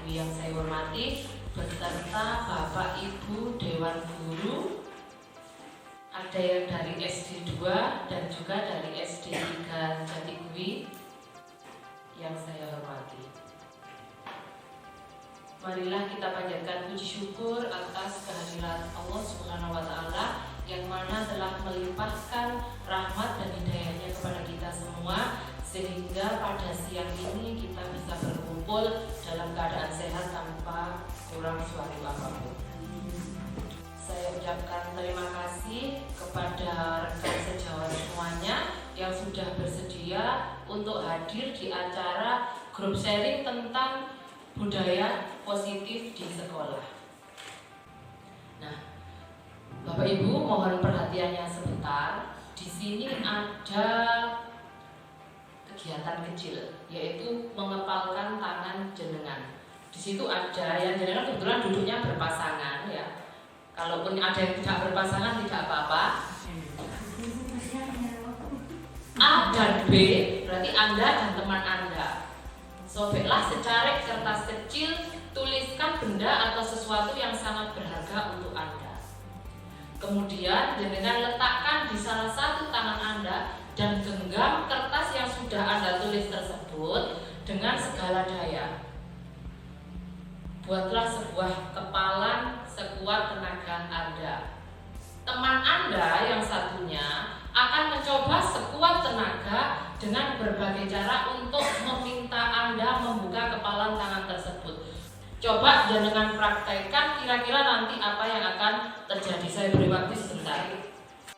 Ibu yang saya hormati, beserta Bapak Ibu Dewan Guru, ada yang dari SD 2 dan juga dari SD 3 Jatigui yang saya hormati. Marilah kita panjatkan puji syukur atas kehadiran Allah Subhanahu wa Ta'ala yang mana telah melimpahkan rahmat dan hidayahnya kepada kita semua, sehingga pada siang ini kita bisa berkumpul dalam keadaan sehat tanpa kurang suatu apapun. Saya ucapkan terima kasih kepada rekan sejawat semuanya yang sudah bersedia untuk hadir di acara grup sharing tentang budaya positif di sekolah. Nah, Bapak Ibu mohon perhatiannya sebentar. Di sini ada kegiatan kecil, yaitu mengepalkan tangan jenengan. Di situ ada yang jenengan kebetulan duduknya berpasangan ya. Kalaupun ada yang tidak berpasangan tidak apa-apa. A dan B berarti Anda dan teman Anda. Sobeklah secarik kertas kecil, tuliskan benda atau sesuatu yang sangat berharga untuk Anda. Kemudian jenengan letakkan di salah satu tangan Anda dan genggam kertas yang sudah Anda tulis tersebut dengan segala daya. Buatlah sebuah kepalan sekuat tenaga Anda. Teman Anda yang satunya akan mencoba sekuat tenaga dengan berbagai cara untuk meminta Anda membuka kepalan tangan tersebut. Coba dengan praktekkan, kira-kira nanti apa yang akan terjadi. Saya beri waktu sebentar.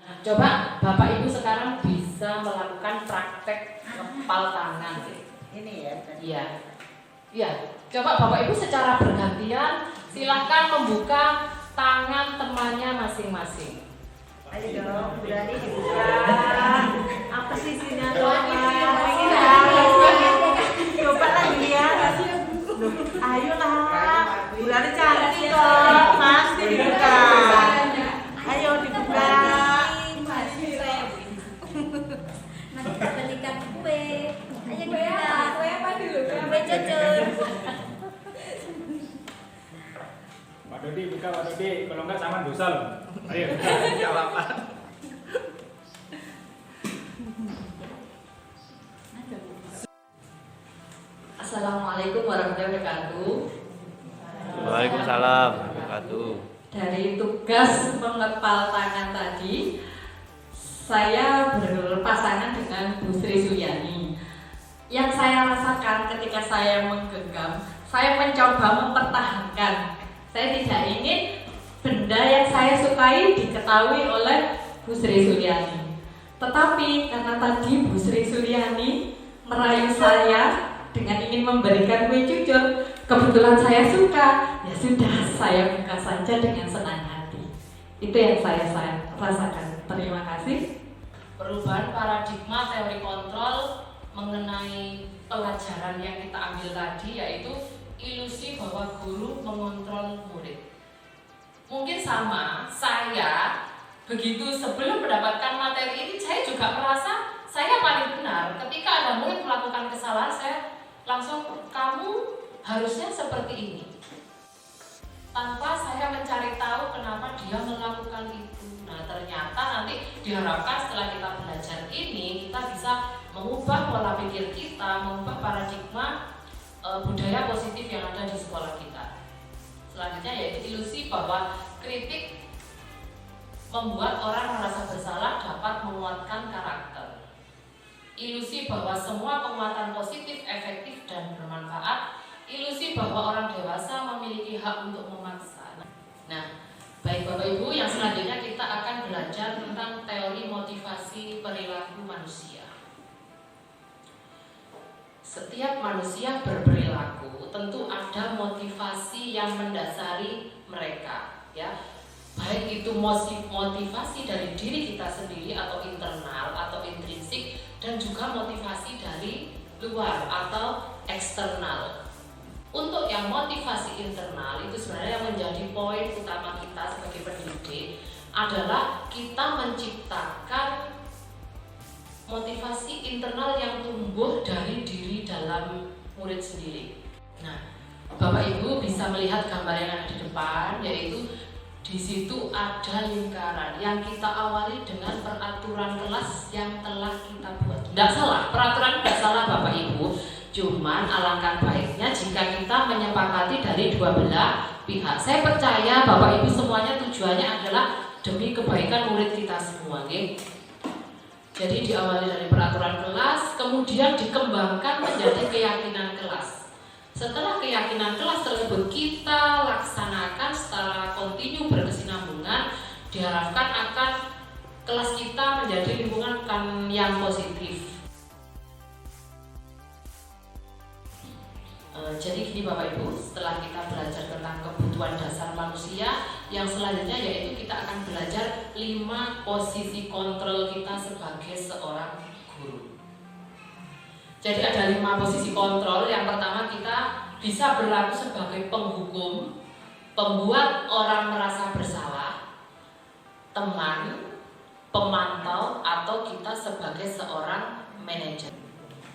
Nah, coba Bapak Ibu sekarang bisa melakukan praktek kepal tangan. Ini ya? Iya. Iya. Coba Bapak Ibu secara bergantian silahkan membuka tangan temannya masing-masing. Ayo dong, berani dibuka. Apa sih isinya? Coba lagi ya. Ayolah, bulan cantik kok, pasti dibuka. Ayo dibuka. Nanti kita belikan kue. Ayo kita. Kue apa dulu? Kue cucur. Pak Dodi buka, Pak Dodi. Kalau enggak sama dosa loh. Ayo buka, enggak apa-apa. Assalamualaikum warahmatullahi wabarakatuh. Waalaikumsalam wabarakatuh. Dari tugas mengepal tangan tadi, saya berpasangan dengan Bu Sri Suryani. Yang saya rasakan ketika saya menggenggam, saya mencoba mempertahankan. Saya tidak ingin benda yang saya sukai diketahui oleh Bu Sri Suryani. Tetapi karena tadi Bu Sri Suryani merayu saya dengan ingin memberikan kue cucur, kebetulan saya suka, ya sudah saya buka saja dengan senang hati. Itu yang saya rasakan. Terima kasih. Perubahan paradigma teori kontrol mengenai pelajaran yang kita ambil tadi, yaitu ilusi bahwa guru mengontrol murid. Mungkin sama, saya begitu sebelum mendapatkan materi ini, saya juga merasa saya paling benar. Ketika ada murid melakukan kesalahan, saya langsung, kamu harusnya seperti ini, tanpa saya mencari tahu kenapa dia melakukan itu. Nah, ternyata nanti diharapkan setelah kita belajar ini, kita bisa mengubah pola pikir kita, mengubah paradigma budaya positif yang ada di sekolah kita. Selanjutnya yaitu ilusi bahwa kritik membuat orang merasa bersalah dapat menguatkan karakter. Ilusi bahwa semua penguatan positif, efektif, dan bermanfaat. Ilusi bahwa orang dewasa memiliki hak untuk memaksa. Nah, baik Bapak Ibu, yang selanjutnya kita akan belajar tentang teori motivasi perilaku manusia. Setiap manusia berperilaku tentu ada motivasi yang mendasari mereka, ya. Baik itu motivasi dari diri kita sendiri atau internal atau intrinsik, dan juga motivasi dari luar atau eksternal. Untuk yang motivasi internal itu sebenarnya yang menjadi poin utama kita sebagai pendidik adalah kita menciptakan motivasi internal yang tumbuh dari diri dalam murid sendiri. Nah, Bapak Ibu bisa melihat gambar yang ada di depan, yaitu di situ ada lingkaran yang kita awali dengan peraturan kelas yang telah kita buat. Tidak salah, peraturan tidak salah Bapak Ibu. Cuman alangkah baiknya jika kita menyepakati dari dua belah pihak. Saya percaya Bapak Ibu semuanya tujuannya adalah demi kebaikan murid kita semua, okay? Jadi diawali dari peraturan kelas, kemudian dikembangkan menjadi keyakinan kelas. Setelah keyakinan kelas tersebut kita laksanakan secara kontinu berkesinambungan, diharapkan akan kelas kita menjadi lingkungan yang positif. Jadi gini Bapak Ibu, setelah kita belajar tentang kebutuhan dasar manusia, yang selanjutnya yaitu kita akan belajar 5 posisi kontrol kita sebagai seorang guru. Jadi ada 5 posisi kontrol. Yang pertama, kita bisa berlaku sebagai penghukum, pembuat orang merasa bersalah, teman, pemantau, atau kita sebagai seorang manajer.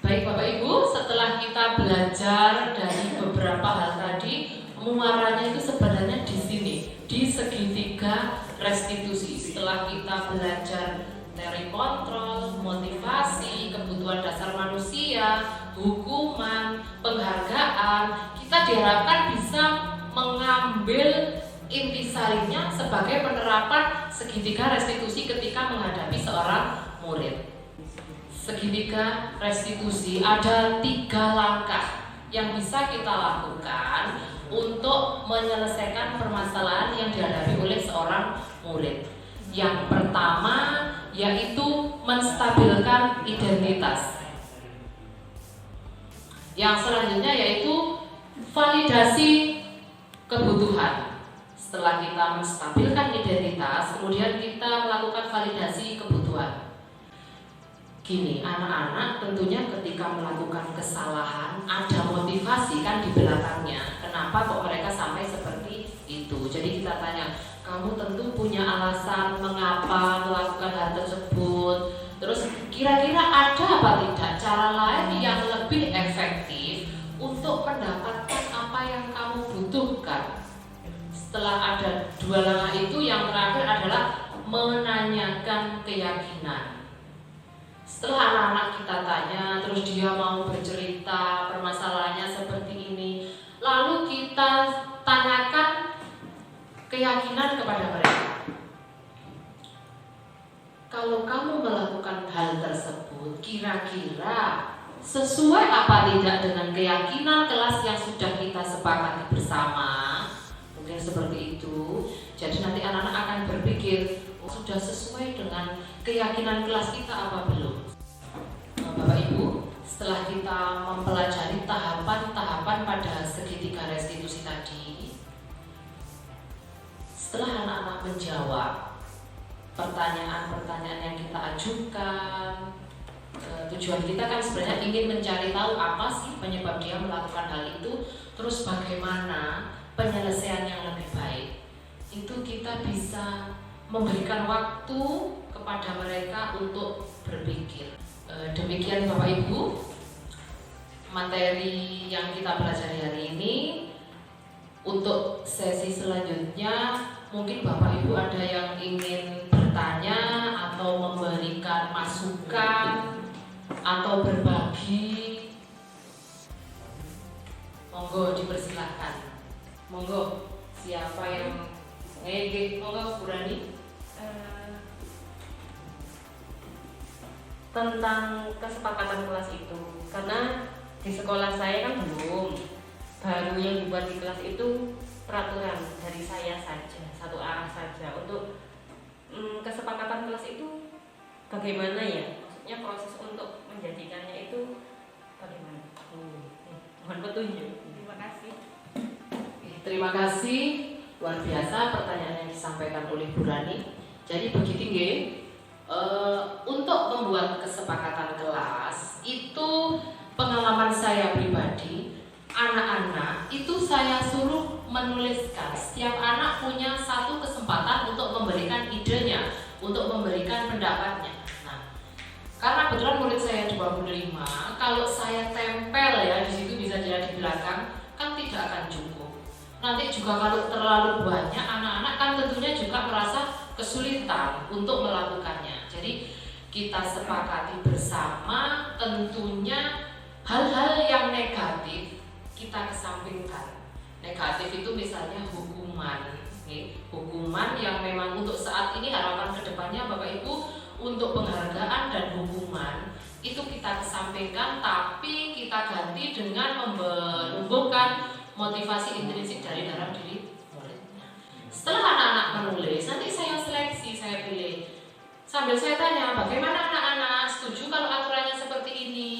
Baik Bapak Ibu, setelah kita belajar dari beberapa hal tadi, muaranya itu sebenarnya di sini, di segitiga restitusi. Setelah kita belajar teori kontrol, motivasi, kebutuhan dasar manusia, hukuman, penghargaan, kita diharapkan bisa mengambil intisarinya sebagai penerapan segitiga restitusi ketika menghadapi seorang murid. Segitiga restitusi ada 3 langkah yang bisa kita lakukan untuk menyelesaikan permasalahan yang dihadapi oleh seorang murid. Yang pertama yaitu menstabilkan identitas. Yang selanjutnya yaitu validasi kebutuhan. Setelah kita menstabilkan identitas, kemudian kita melakukan validasi kebutuhan. Gini, anak-anak tentunya ketika melakukan kesalahan ada motivasi kan di belakangnya. Kenapa kok mereka sampai seperti itu? Jadi kita tanya, kamu tentu punya alasan mengapa melakukan hal tersebut. Terus kira-kira ada apa tidak cara lain yang lebih efektif untuk mendapatkan apa yang kamu butuhkan? Setelah ada 2 langkah itu, yang terakhir adalah menanyakan keyakinan. Setelah anak-anak kita tanya, terus dia mau bercerita permasalahannya seperti ini, lalu kita tanyakan keyakinan kepada mereka. Kalau kamu melakukan hal tersebut, kira-kira sesuai apa tidak dengan keyakinan kelas yang sudah kita sepakati bersama? Mungkin seperti itu. Jadi nanti anak-anak akan berpikir, sudah sesuai dengan keyakinan kelas kita apa belum? Nah, Bapak Ibu, setelah kita mempelajari tahapan-tahapan pada segitiga restitusi tadi, setelah anak-anak menjawab pertanyaan-pertanyaan yang kita ajukan, tujuan kita kan sebenarnya ingin mencari tahu apa sih penyebab dia melakukan hal itu, terus bagaimana penyelesaian yang lebih baik. Itu kita bisa memberikan waktu kepada mereka untuk berpikir. Demikian Bapak Ibu, materi yang kita pelajari hari ini. Untuk sesi selanjutnya, mungkin Bapak Ibu ada yang ingin bertanya atau memberikan masukan atau berbagi. Monggo dipersilahkan. Monggo, siapa yang monggo Bu Rani. Tentang kesepakatan kelas itu, karena di sekolah saya kan belum, baru yang dibuat di kelas itu peraturan dari saya saja, satu arah saja. Untuk kesepakatan kelas itu bagaimana ya, maksudnya proses untuk menjadikannya itu bagaimana? Mohon petunjuk. Terima kasih. Terima kasih, luar biasa pertanyaan yang disampaikan oleh Bu Rani. Jadi begini nggih, untuk membuat kesepakatan kelas itu pengalaman saya pribadi, anak-anak itu saya suruh menuliskan. Setiap anak punya satu kesempatan untuk memberikan idenya, untuk memberikan pendapatnya. Nah, karena kebetulan murid saya 25, kalau saya tempel ya di situ bisa jadi di belakang kan tidak akan cukup. nanti juga kalau terlalu banyak anak-anak kan tentunya juga merasa kesulitan untuk melakukannya. Jadi kita sepakati bersama, tentunya hal-hal yang negatif kita kesampingkan. Negatif itu misalnya hukuman, hukuman yang memang untuk saat ini harapan kedepannya Bapak Ibu untuk penghargaan dan hukuman itu kita kesampingkan, tapi kita ganti dengan menumbuhkan motivasi intrinsik dari dalam diri muridnya. Setelah anak-anak menulis, nanti saya seleksi, saya pilih. Sambil saya tanya, bagaimana anak-anak, setuju kalau aturannya seperti ini?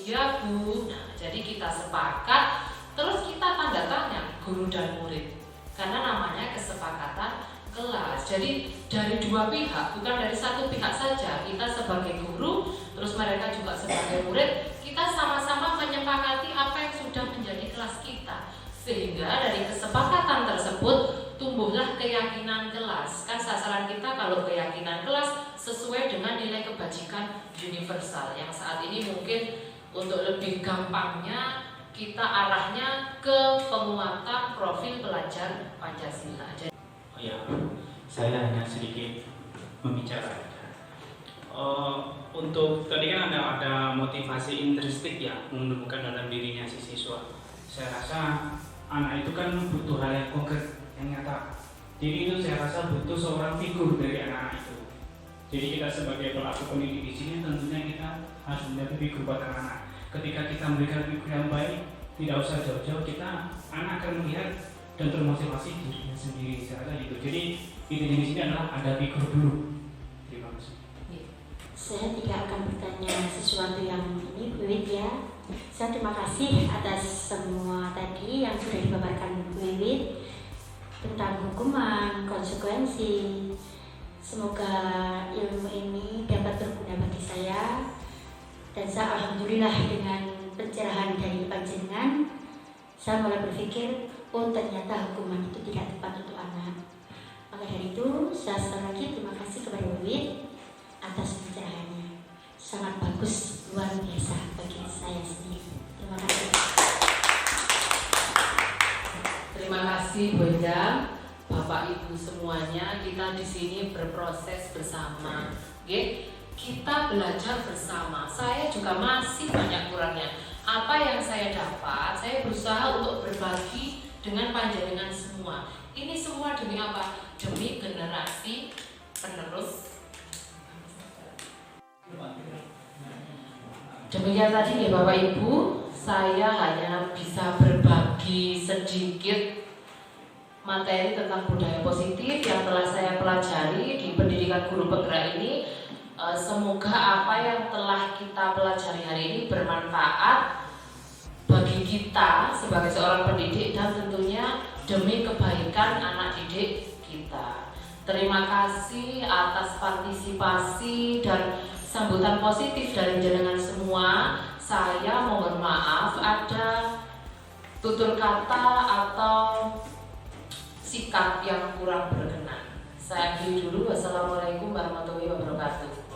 Ya Bu. Nah, jadi kita sepakat, terus kita tanda tanya guru dan murid, karena namanya kesepakatan kelas. Jadi dari dua pihak, bukan dari satu pihak saja. Kita sebagai guru, terus mereka juga sebagai murid, kita sama-sama menyepakati apa yang sudah menjadi kelas kita. Sehingga dari kesepakatan tersebut tumbuhlah keyakinan kelas. Kan sasaran kita kalau keyakinan kelas sesuai dengan nilai kebajikan universal, yang saat ini mungkin untuk lebih gampangnya kita arahnya ke penguatan profil pelajar Pancasila. Oh ya, saya hanya sedikit membicarakan. Untuk tadi kan ada motivasi intrinsik ya, menumbuhkan dalam dirinya si siswa. Saya rasa anak itu kan butuh hal yang konkret, yang nyata. Jadi itu saya rasa butuh seorang figur dari anak-anak itu. Jadi kita sebagai pelaku pendidik di sini tentunya kita harus menjadi figur buat anak-anak. Ketika kita memberikan figur yang baik, tidak usah jauh-jauh, anak akan melihat dan termotivasi dirinya sendiri. Saya rasa gitu. Jadi intinya di sini adalah ada figur dulu. Terima kasih. Saya tidak akan bertanya sesuatu yang ini, Bu Wiwit ya. Saya terima kasih atas semua tadi yang sudah dipaparkan Bu Wiwit tentang hukuman, konsekuensi. Semoga ilmu ini dapat berguna bagi saya, dan saya alhamdulillah dengan pencerahan dari panjenengan, saya mulai berpikir, oh ternyata hukuman itu tidak tepat untuk anak. Maka dari itu, saya sekali lagi terima kasih kepada Bu Wiwit atas pencerahannya. Sangat bagus, luar biasa bagi saya sendiri. Terima kasih. Terima kasih Bu Endang, Bapak Ibu semuanya. Kita di sini berproses bersama, kita belajar bersama. Saya juga masih banyak kurangnya. Apa yang saya dapat, saya berusaha untuk berbagi dengan panjenengan semua. Ini semua demi apa? Demi generasi penerus. Demikian tadi ya Bapak Ibu, saya hanya bisa berbagi sedikit materi tentang budaya positif yang telah saya pelajari di pendidikan guru penggerak ini. Semoga apa yang telah kita pelajari hari ini bermanfaat bagi kita sebagai seorang pendidik dan tentunya demi kebaikan anak didik kita. Terima kasih atas partisipasi dan sambutan positif dari jenengan semua. Saya mohon maaf ada tutur kata atau sikap yang kurang berkenan. Saya akhiri dulu. Wassalamualaikum warahmatullahi wabarakatuh.